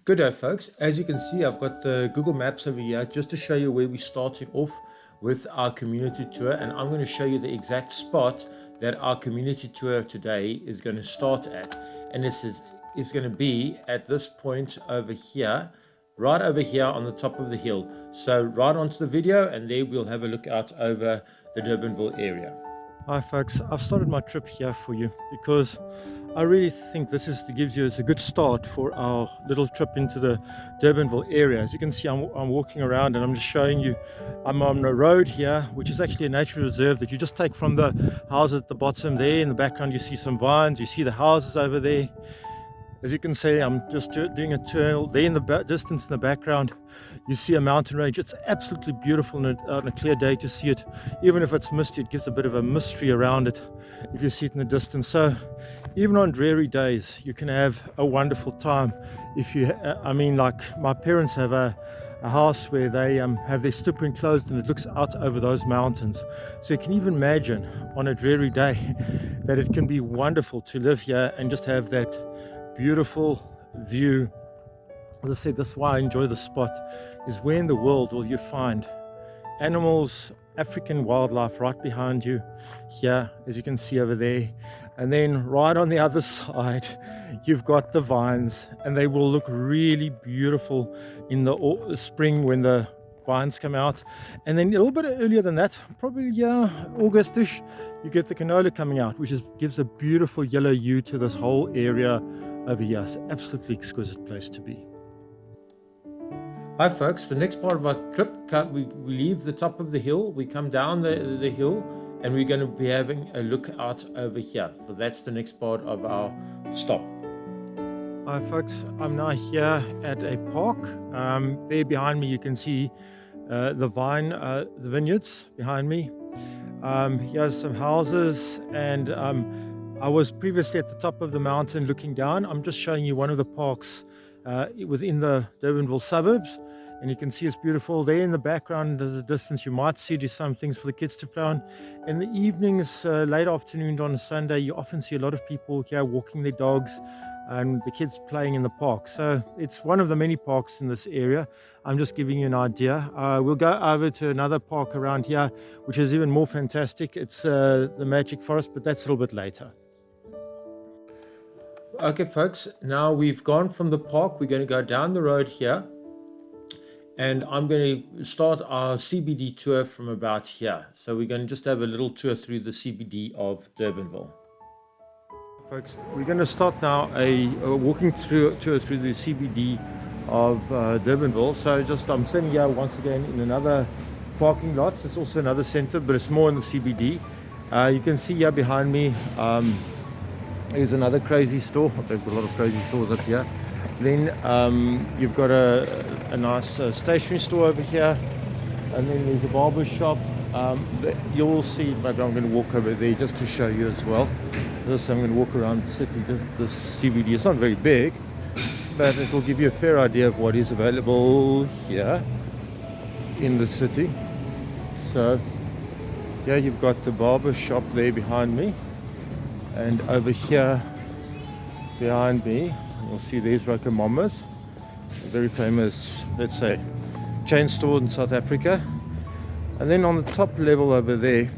Good day, folks. As you can see, I've got the Google Maps over here just to show you where we're starting off with our community tour, and I'm going to show you the exact spot that our community tour today is going to start at. And this is going to be at this point over here, right over here on the top of the hill. So right onto the video, and there we'll have a look out over the Durbanville area. Hi folks, I've started my trip here for you because I really think this gives you a good start for our little trip into the Durbanville area. As you can see, I'm walking around and I'm just showing you I'm on a road here, which is actually a nature reserve that you just take from the houses at the bottom there. In the background you see some vines, you see the houses over there. As you can see, I'm just doing a turn there in the distance in the background. You see a mountain range. It's absolutely beautiful on a clear day to see it. Even if it's misty, it gives a bit of a mystery around it if you see it in the distance. So even on dreary days, you can have a wonderful time. If you, like my parents have a house where they have their stoep enclosed and it looks out over those mountains. So you can even imagine on a dreary day that it can be wonderful to live here and just have that beautiful view. As I said, that's why I enjoy the spot, is where in the world will you find animals, African wildlife right behind you here, as you can see over there. And then right on the other side, you've got the vines, and they will look really beautiful in the spring when the vines come out. And then a little bit earlier than that, probably Augustish, you get the canola coming out, which gives a beautiful yellow hue to this whole area over here. It's an absolutely exquisite place to be. Hi folks, the next part of our trip, we leave the top of the hill, we come down the hill, and we're going to be having a look out over here. So that's the next part of our stop. Hi folks, I'm now here at a park. There behind me you can see the vineyards behind me. Here's some houses, and I was previously at the top of the mountain looking down. I'm just showing you one of the parks within the Durbanville suburbs, and you can see it's beautiful. There in the background, at a distance, you might see some things for the kids to play on. In the evenings, late afternoon on a Sunday, you often see a lot of people here walking their dogs and the kids playing in the park. So it's one of the many parks in this area. I'm just giving you an idea. We'll go over to another park around here, which is even more fantastic. It's the Magic Forest, but that's a little bit later. Okay folks, now we've gone from the park. We're going to go down the road here, and I'm going to start our CBD tour from about here. So we're going to just have a little tour through the CBD of Durbanville. Folks, we're going to start now a walking tour through the CBD of Durbanville. So I'm standing here once again in another parking lot. It's also another center, but it's more in the CBD. You can see here behind me, here's another crazy store. They've got a lot of crazy stores up here. Then you've got a nice stationery store over here, and then there's a barber shop. You'll see, maybe I'm going to walk over there just to show you as well. I'm going to walk around the city, the CBD. It's not very big, but it will give you a fair idea of what is available here in the city. So yeah, you've got the barber shop there behind me, and over here behind me you'll see there's Mama's, a very famous, let's say, chain store in South Africa. And then on the top level over there,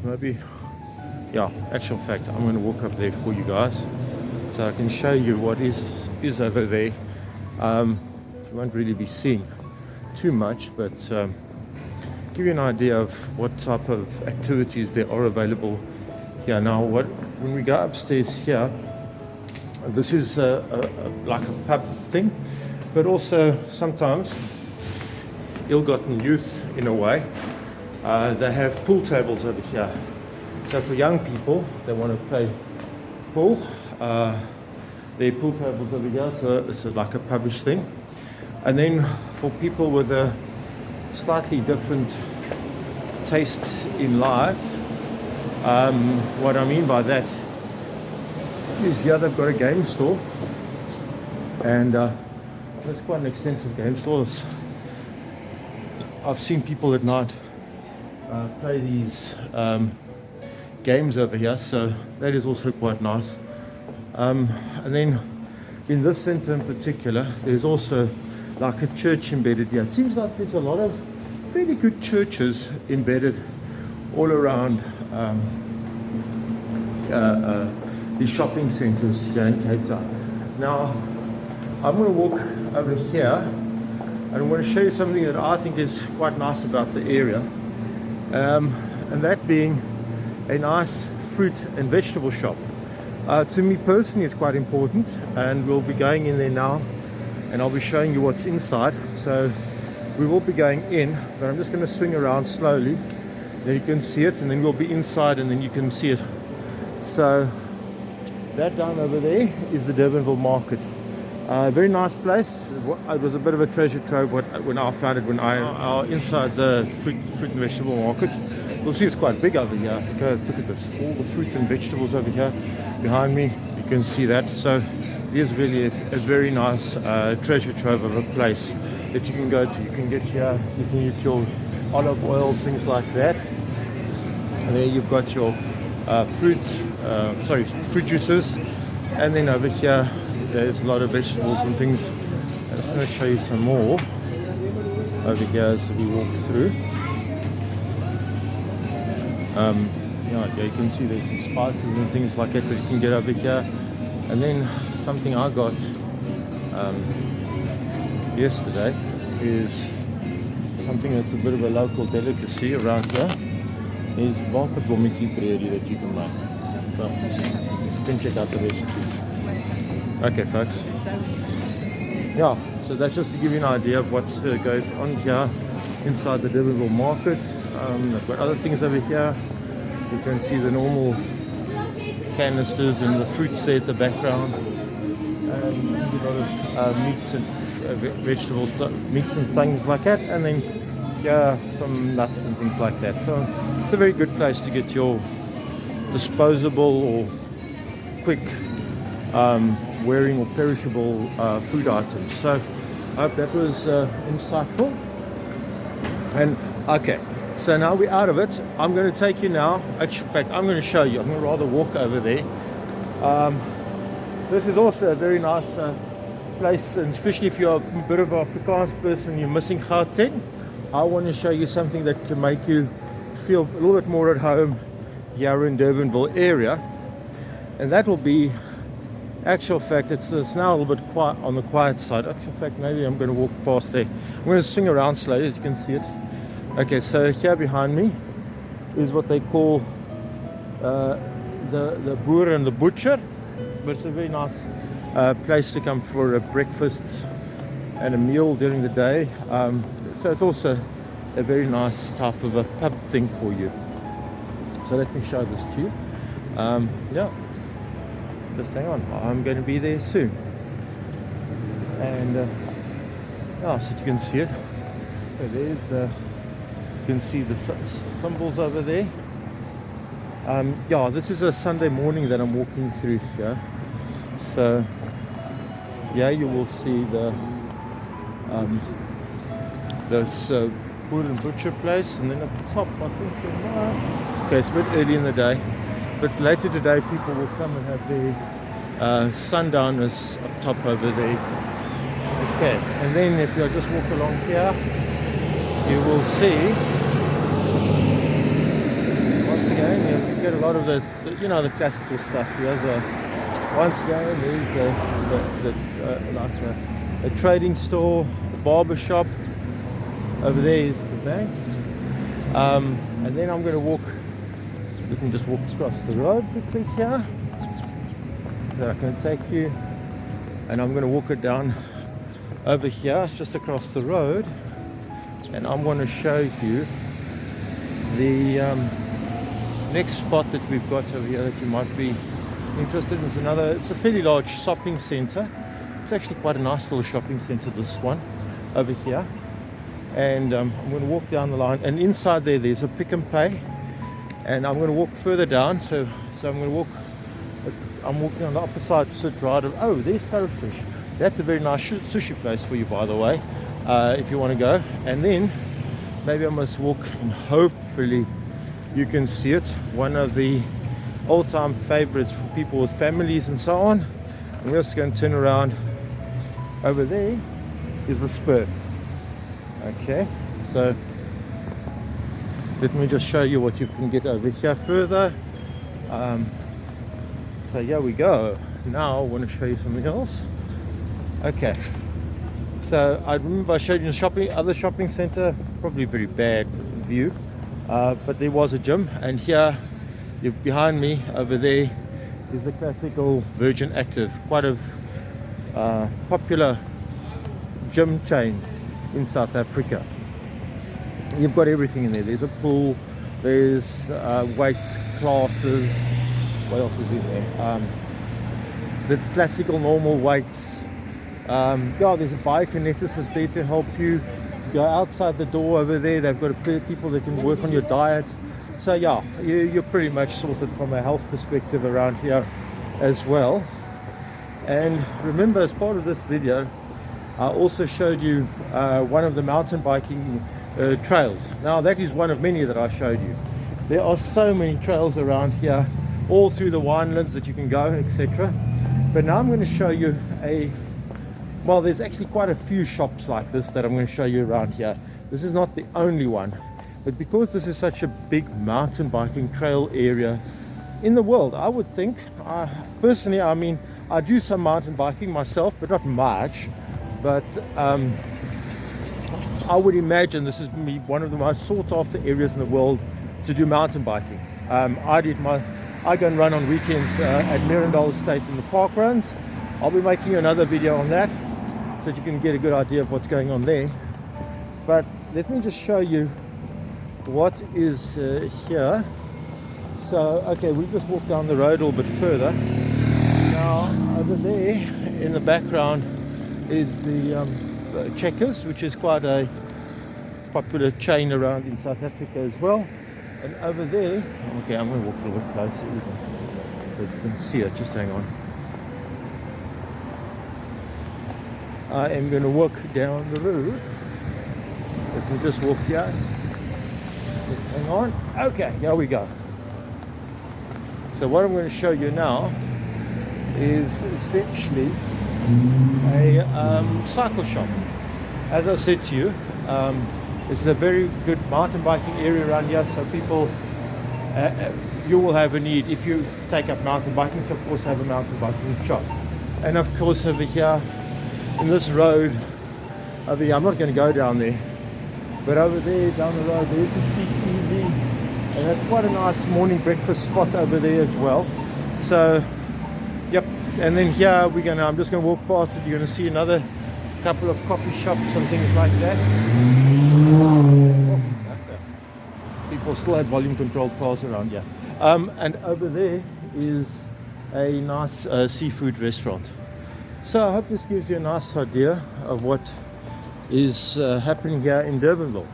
actual fact, I'm going to walk up there for you guys so I can show you what is over there. You won't really be seeing too much, but give you an idea of what type of activities there are available here. Now when we go upstairs here, this is like a pub thing, but also sometimes ill-gotten youth in a way. They have pool tables over here. So for young people, they want to play pool. There are pool tables over here, so this is like a pubish thing. And then for people with a slightly different taste in life, what I mean by that is here they've got a game store, and it's quite an extensive game store. I've seen people at night play these games over here, so that is also quite nice. And then in this center in particular, there's also like a church embedded here. It seems like there's a lot of fairly good churches embedded all around these shopping centres here in Cape Town. Now, I'm going to walk over here and I'm going to show you something that I think is quite nice about the area, and that being a nice fruit and vegetable shop. To me personally, it's quite important, and we'll be going in there now and I'll be showing you what's inside. So we will be going in, but I'm just going to swing around slowly, then you can see it, and then we'll be inside and then you can see it. So that down over there is the Durbanville market. Very nice place. It was a bit of a treasure trove when I found it, when I are inside the fruit and vegetable market. You'll see it's quite big over here. Go look at this, all the fruit and vegetables over here behind me, you can see that. So it is really a very nice treasure trove of a place that you can go to. You can get here, you can get your olive oil, things like that. And there you've got your fruit juices, and then over here there's a lot of vegetables and things. I'm just going to show you some more over here as we walk through. Yeah, you can see there's some spices and things like that that you can get over here. And then something I got yesterday is something that's a bit of a local delicacy around here. Is waterfront bread that you can make. So you can check out the recipe. Okay, folks. Yeah, so that's just to give you an idea of what goes on here inside the Durbanville market. I've got other things over here. You can see the normal canisters and the fruits there at the background. A lot of meats and vegetables, meats and things like that. And then yeah, some nuts and things like that. So it's a very good place to get your disposable or quick wearing or perishable food items. So I hope that was insightful. And okay, so now we're out of it. I'm going to take you now. Actually, in fact, I'm going to show you. I'm going to rather walk over there. This is also a very nice place, and especially if you're a bit of an Afrikaans person, you're missing Gauteng. I want to show you something that can make you feel a little bit more at home here in Durbanville area, and that will be, actual fact, it's now a little bit quiet, on the quiet side. Actual fact, maybe I'm going to walk past there. I'm going to swing around slowly, as you can see it. Okay, so here behind me is what they call the boer and the butcher, but it's a very nice place to come for a breakfast and a meal during the day. So it's also a very nice type of a pub thing for you. So let me show this to you. Yeah, just hang on, I'm going to be there soon. And yeah, so you can see it. So there's the, you can see the symbols over there. Yeah, this is a Sunday morning that I'm walking through here. So yeah, you will see the this boer and butcher place, and then at the top I think okay, it's a bit early in the day, but later today people will come and have their sundowners up top over there. Okay, and then if you just walk along here, you will see once again you get a lot of the you know, the classical stuff. Here's once again there's like a trading store, a barber shop. Over there is the bank, and then I'm going to walk. We can just walk across the road quickly here, so I can take you, and I'm going to walk it down over here, just across the road, and I'm going to show you the next spot that we've got over here that you might be interested in. It's a fairly large shopping centre. It's actually quite a nice little shopping centre, this one over here. And I'm going to walk down the line, and inside there's a Pick and Pay, and I'm going to walk further down. So I'm going to walk. I'm walking on the opposite side of. Oh, there's Parrotfish. That's a very nice sushi place for you, by the way, if you want to go. And then maybe I must walk, and hopefully you can see it. One of the all-time favorites for people with families and so on. I'm just going to turn around over there. is the spur. Okay, so let me just show you what you can get over here further. So here we go. Now I want to show you something else. Okay, so I remember I showed you the other shopping center, probably very bad view, but there was a gym, and here behind me over there is the classical Virgin Active, quite a popular gym chain in South Africa. You've got everything in there. There's a pool, there's weights classes. What else is in there? The classical normal weights. Yeah, there's a biokineticist there to help you. Go outside the door over there, they've got people that can work on your diet. So yeah, you're pretty much sorted from a health perspective around here as well. And remember, as part of this video, I also showed you one of the mountain biking trails. Now that is one of many that I showed you. There are so many trails around here, all through the winelands that you can go, etc. But now I'm going to show you well, there's actually quite a few shops like this that I'm going to show you around here. This is not the only one, but because this is such a big mountain biking trail area in the world, I would think, personally, I mean, I do some mountain biking myself, but not much. But I would imagine this is one of the most sought after areas in the world to do mountain biking. I go and run on weekends at Meerendal Estate in the park runs. I'll be making you another video on that so that you can get a good idea of what's going on there. But let me just show you what is here. So, okay, we just walked down the road a little bit further. Now, over there in the background is the Checkers, which is quite a popular chain around in South Africa as well. And over there, okay, I'm going to walk a little bit closer so you can see it. Just hang on. I am going to walk down the road. Let me just walk here. Just hang on. Okay, here we go. So what I'm going to show you now is essentially a cycle shop. As I said to you, this is a very good mountain biking area around here, so people, you will have a need if you take up mountain biking to of course have a mountain biking shop. And of course over here in this road over here, I'm not going to go down there, but over there down the road there's the speakeasy, and that's quite a nice morning breakfast spot over there as well. So yep, and then here I'm just going to walk past it. You're going to see another couple of coffee shops and things like that. People still have volume controlled cars around here. And over there is a nice seafood restaurant. So I hope this gives you a nice idea of what is happening here in Durbanville.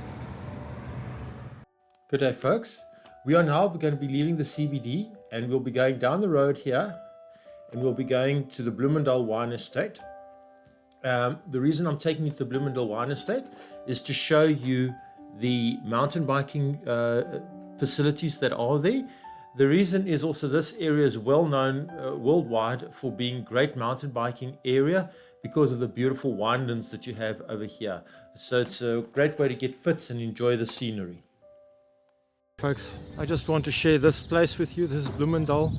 Good day, folks. We are now going to be leaving the CBD, and we'll be going down the road here, and we'll be going to the Bloemendal wine estate. The reason I'm taking you to the Bloemendal wine estate is to show you the mountain biking facilities that are there. The reason is also this area is well known worldwide for being great mountain biking area because of the beautiful winelands that you have over here. So it's a great way to get fit and enjoy the scenery. Folks, I just want to share this place with you. This is Bloemendal.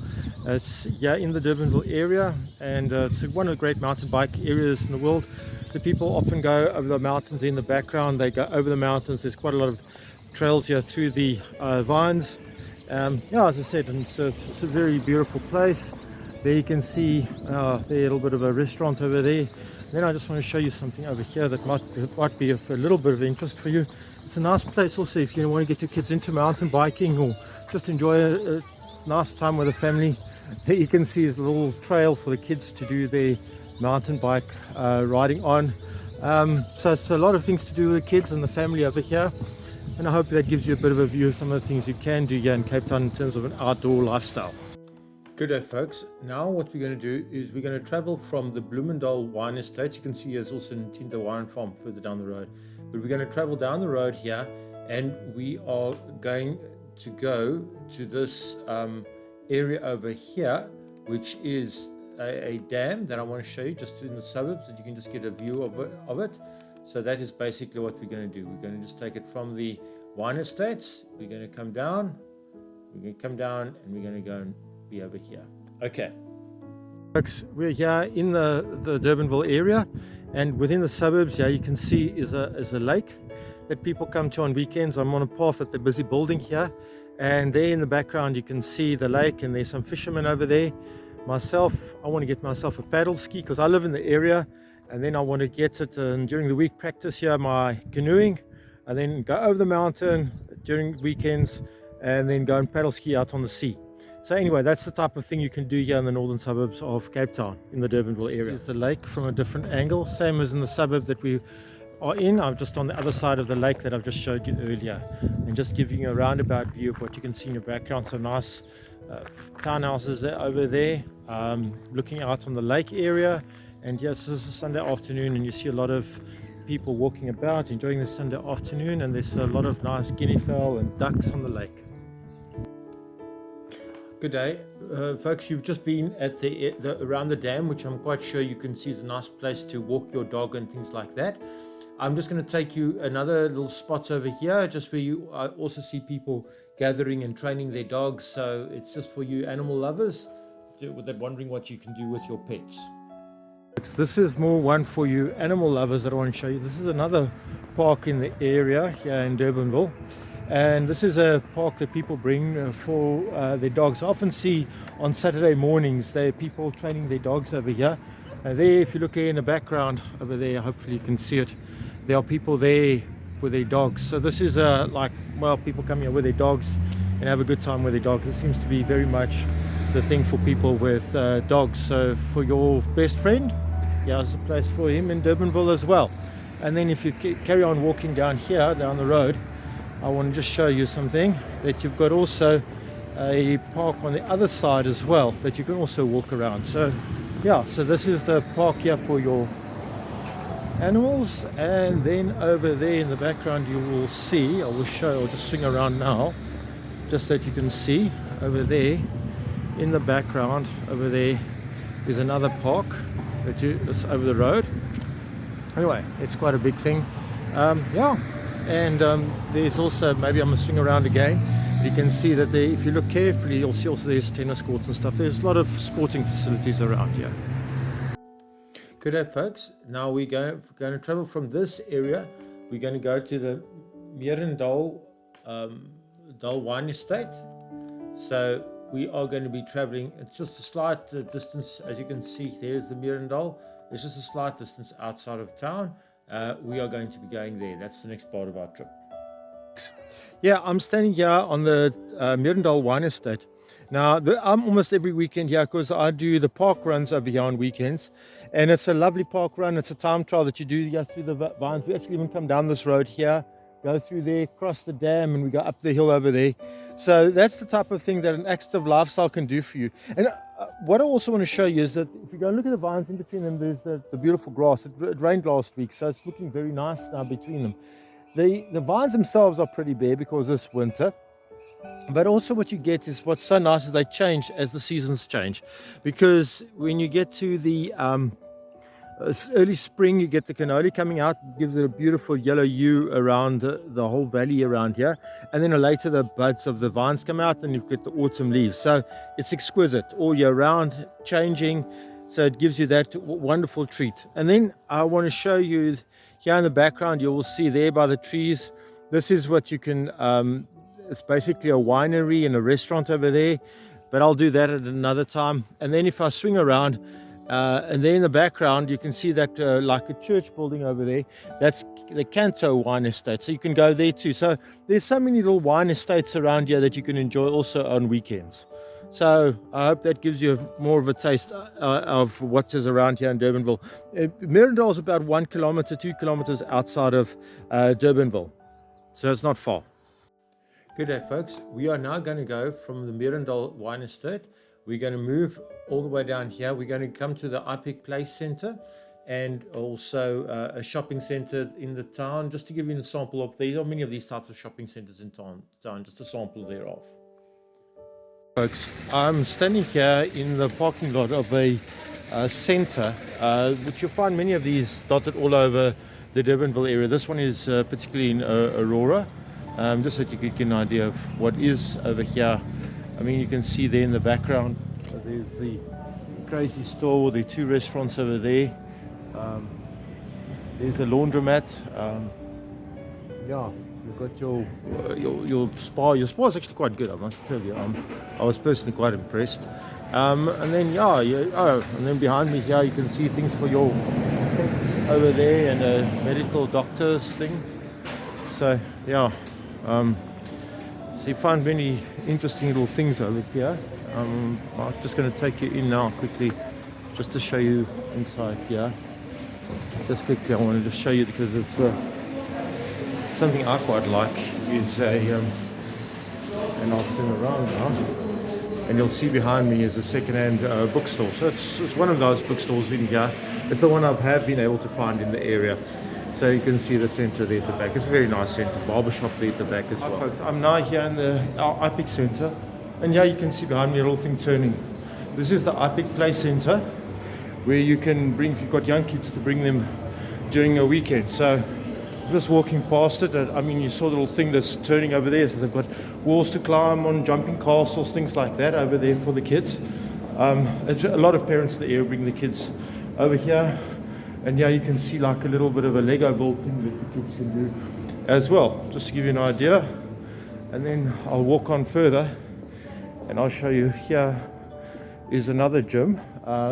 It's here in the Durbanville area, and it's one of the great mountain bike areas in the world. The people often go over the mountains in the background. They go over the mountains. There's quite a lot of trails here through the vines. Yeah, as I said, and it's a very beautiful place. There you can see there a little bit of a restaurant over there. Then I just want to show you something over here that might be of a little bit of interest for you. It's a nice place also if you want to get your kids into mountain biking or just enjoy a nice time with the family. There you can see is a little trail for the kids to do their mountain bike riding on. So it's a lot of things to do with the kids and the family over here. And I hope that gives you a bit of a view of some of the things you can do here in Cape Town in terms of an outdoor lifestyle. Good day, folks. Now what we're going to do is we're going to travel from the Bloemendal wine estate. You can see there's also Ntinda wine farm further down the road. But we're going to travel down the road here, and we are going to go to this area over here, which is a dam that I want to show you just in the suburbs, that you can just get a view of it. So that is basically what we're going to do. We're going to just take it from the wine estates. We're going to come down. We're going to come down and we're going to go and be over here. Okay. Folks, we're here in the Durbanville area, and within the suburbs here you can see is a lake that people come to on weekends. I'm on a path that they're busy building here, and there in the background you can see the lake, and there's some fishermen over there. Myself, I want to get myself a paddle ski because I live in the area, and then I want to get it and during the week practice here my canoeing, and then go over the mountain during weekends and then go and paddle ski out on the sea. So anyway, that's the type of thing you can do here in the northern suburbs of Cape Town in the Durbanville area. Here's the lake from a different angle, same as in the suburb that we are in. I'm just on the other side of the lake that I've just showed you earlier, and just giving you a roundabout view of what you can see in your background. So nice townhouses over there, looking out on the lake area. And yes, this is a Sunday afternoon, and you see a lot of people walking about enjoying the Sunday afternoon, and there's a lot of nice guinea fowl and ducks on the lake. Good day, folks. You've just been at the around the dam, which I'm quite sure you can see is a nice place to walk your dog and things like that. I'm just going to take you another little spots over here, just where you also see people gathering and training their dogs. So it's just for you animal lovers that wondering what you can do with your pets. This is more one for you animal lovers that I want to show you. This is another park in the area here in Durbanville, and this is a park that people bring for their dogs. I often see on Saturday mornings there are people training their dogs over here. There, if you look here in the background over there, hopefully you can see it, there are people there with their dogs. So this is people come here with their dogs and have a good time with their dogs. It seems to be very much the thing for people with dogs. So for your best friend, yeah, there's a place for him in Durbanville as well. And then if you carry on walking down here, down the road, I want to just show you something, that you've got also a park on the other side as well that you can also walk around. So yeah, so this is the park here for your animals. And then over there in the background you will see, I'll just swing around now just so that you can see over there in the background. Over there is another park that's over the road. Anyway, it's quite a big thing. Yeah, and there's also, maybe I'm going to swing around again, but you can see that there, if you look carefully, you'll see also there's tennis courts and stuff. There's a lot of sporting facilities around here. Good day, folks. Now we're going to travel from this area. We're going to go to the Meerendal wine estate. So we are going to be traveling, it's just a slight distance, as you can see, there's the Meerendal. It's just a slight distance outside of town. We are going to be going there. That's the next part of our trip. Yeah, I'm standing here on the Meerendal wine estate. Now, I'm almost every weekend here because I do the park runs over here on weekends. And it's a lovely park run. It's a time trial that you do here through the vines. We actually even come down this road here, go through there, cross the dam, and we go up the hill over there. So that's the type of thing that an active lifestyle can do for you. And what I also want to show you is that if you go and look at the vines in between them, there's the beautiful grass. It rained last week, so it's looking very nice now between them. The vines themselves are pretty bare because it's winter. But also what you get is, what's so nice is they change as the seasons change. Because when you get to the early spring, you get the cannoli coming out, gives it a beautiful yellow hue around the whole valley around here. And then later the buds of the vines come out and you get the autumn leaves. So it's exquisite all year round, changing. So it gives you that wonderful treat. And then I want to show you here in the background, you will see there by the trees, this is what you can, it's basically a winery and a restaurant over there, but I'll do that at another time. And then if I swing around, and then in the background you can see that like a church building over there, that's the Canto wine estate, so you can go there too. So there's so many little wine estates around here that you can enjoy also on weekends. So I hope that gives you more of a taste of what is around here in Durbanville. Meerendal is about 1 kilometer, 2 kilometers outside of Durbanville, so it's not far. Good day, folks. We are now going to go from the Meerendal wine estate. We're going to move all the way down here. We're going to come to the IPEC Place Center and also a shopping center in the town, just to give you a sample of, there are many of these types of shopping centers in town, just a sample thereof. Folks, I'm standing here in the parking lot of a centre, which you'll find many of these dotted all over the Durbanville area. This one is particularly in Aurora, just so that you could get an idea of what is over here. I mean, you can see there in the background, there's the crazy store, the two restaurants over there. There's a laundromat. Yeah, you've got your spa. Your spa is actually quite good, I must tell you. I was personally quite impressed. And then and then behind me here you can see things for your over there, and a medical doctor's thing. So yeah, so you find many interesting little things over here. I'm just going to take you in now quickly, just to show you inside here. Just quickly, I wanted to show you because it's something I quite like is and I'll turn around now, and you'll see behind me is a second-hand bookstore. So it's one of those bookstores in here. It's the one I have been able to find in the area. So you can see the centre there at the back. It's a very nice centre. Barbershop there at the back as well. Hi folks, I'm now here in our IPIC centre, and yeah, you can see behind me a little thing turning. This is the IPIC Play Centre, where you can bring, if you've got young kids, to bring them during a weekend. So just walking past it, I mean, you saw the little thing that's turning over there. So they've got walls to climb on, jumping castles, things like that over there for the kids. A lot of parents in the area bring the kids over here, and yeah, you can see like a little bit of a Lego build thing that the kids can do as well, just to give you an idea. And then I'll walk on further and I'll show you. Here is another gym.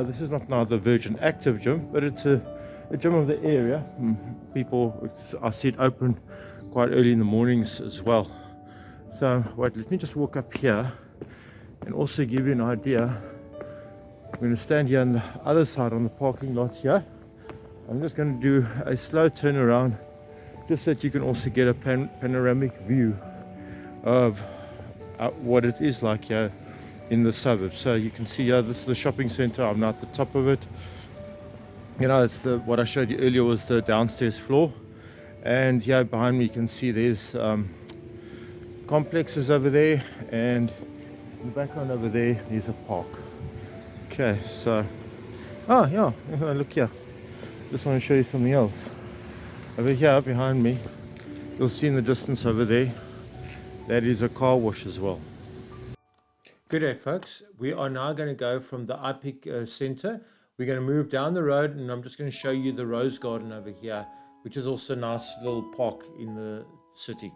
This is not now the Virgin Active gym, but it's a gym of the area. People, I see it open quite early in the mornings as well. So wait, let me just walk up here and also give you an idea. I'm going to stand here on the other side on the parking lot here. I'm just going to do a slow turnaround, just so that you can also get a panoramic view of what it is like here in the suburbs. So you can see here, this is the shopping centre. I'm now at the top of it. You know, it's what I showed you earlier was the downstairs floor, and here behind me you can see there's complexes over there, and in the background over there there's a park. Okay, so look here. Just want to show you something else. Over here behind me, you'll see in the distance over there, that is a car wash as well. Good day folks, we are now going to go from the IPIC Centre. We're going to move down the road, and I'm just going to show you the Rose Garden over here, which is also a nice little park in the city.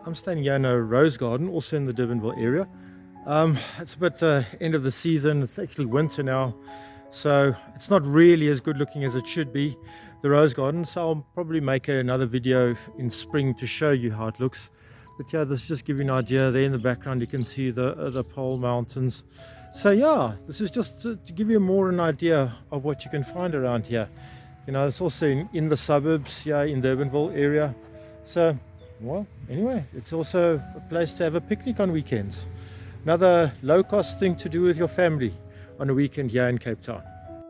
I'm standing here in a Rose Garden, also in the Durbanville area. It's a bit end of the season. It's actually winter now, so it's not really as good looking as it should be, the Rose Garden. So I'll probably make another video in spring to show you how it looks. But yeah, this just give you an idea. There in the background you can see the Pole Mountains. So yeah, this is just to give you more an idea of what you can find around here. You know, it's also in the suburbs, yeah, in the Durbanville area. So, well, anyway, it's also a place to have a picnic on weekends. Another low-cost thing to do with your family on a weekend here in Cape Town.